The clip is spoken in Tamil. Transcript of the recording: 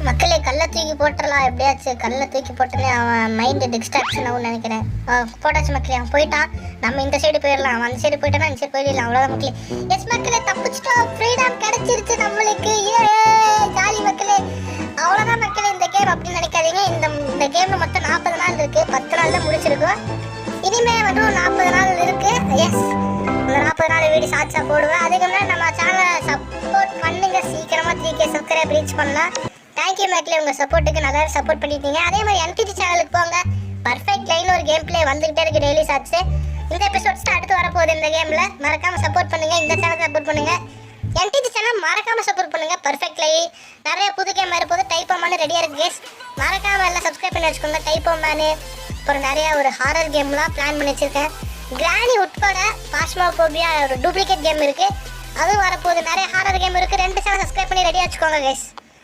மக்களே கல்லை தூக்கி போட்டுடலாம், எப்படியாச்சும் கல்லை தூக்கி போட்டோன்னே அவன் மைண்டு டிஸ்ட்ராக்ஷன் ஆகும்னு நினைக்கிறேன். போட்டாச்சு மக்களே, அவன் போயிட்டான். நம்ம இந்த சைடு போயிடலாம், அவன் அந்த சைடு போயிட்டானா இந்த சைடு போயிடலாம். அவ்வளோதான் மக்களே. எஸ் மக்களே, தப்பிச்சிட்டோம், ஃப்ரீடம் கிடைச்சிருச்சு நம்மளுக்கு. ஜாலி மக்களே. அவ்வளோதான் மக்களே இந்த கேம் அப்படின்னு நினைக்காதீங்க. இந்த கேமில் மொத்தம் 40 நாள் இருக்குது, 10 நாள் தான் முடிச்சிருக்கோம். இனிமே வந்து 40 நாள் இருக்கு. எஸ், இந்த 40 நாள் வீடியோ சாட்சா போடுவேன். அதுக்கு முன்னாடி நம்ம சேனலை சப்போர்ட் பண்ணுங்க, சீக்கிரமா 3K சப்ஸ்கிரைப் ரீச் பண்ணலாம். தேங்க்யூ மக்களே, உங்க சப்போர்ட்டுக்கு நல்லா சப்போர்ட் பண்ணிட்டீங்க. அதே மாதிரி NTG சேனலுக்கு போங்க. பர்ஃபெக்ட் லைன் ஒரு கேம் பிளே வந்துகிட்டே இருக்கு டெய்லி சாட்ஸ். இந்த எபிசோட்ஸ் அடுத்து வரப்போகுது இந்த கேம்ல. மறக்காம சப்போர்ட் பண்ணுங்க, இந்த சேனல் சப்போர்ட் பண்ணுங்க, NTG சேனல் மறக்காம சப்போர்ட் பண்ணுங்க. பர்ஃபெக்ட் லை நிறைய புது கேம் வரப்போது. டைப்போ மேனு ரெடியா இருக்கு கேஸ், மறக்காம எல்லாம் சப்ஸ்கிரைப் பண்ணி வச்சுக்கோங்க. டைப்போ மேனு அப்புறம் நிறைய ஒரு ஹாரர் கேம்லாம் பிளான் பண்ணி வச்சிருக்கேன். கிரானி உட்பட பாஸ்மோபோபியா ஒரு டூப்ளிகேட் கேம் இருக்கு, அதுவும் வரப்போகுது. நிறைய ஹாரர் கேம் இருக்கு. 2 சேனல் சப்ஸ்கிரைப் பண்ணி ரெடியா வச்சுக்கோங்க கைஸ்.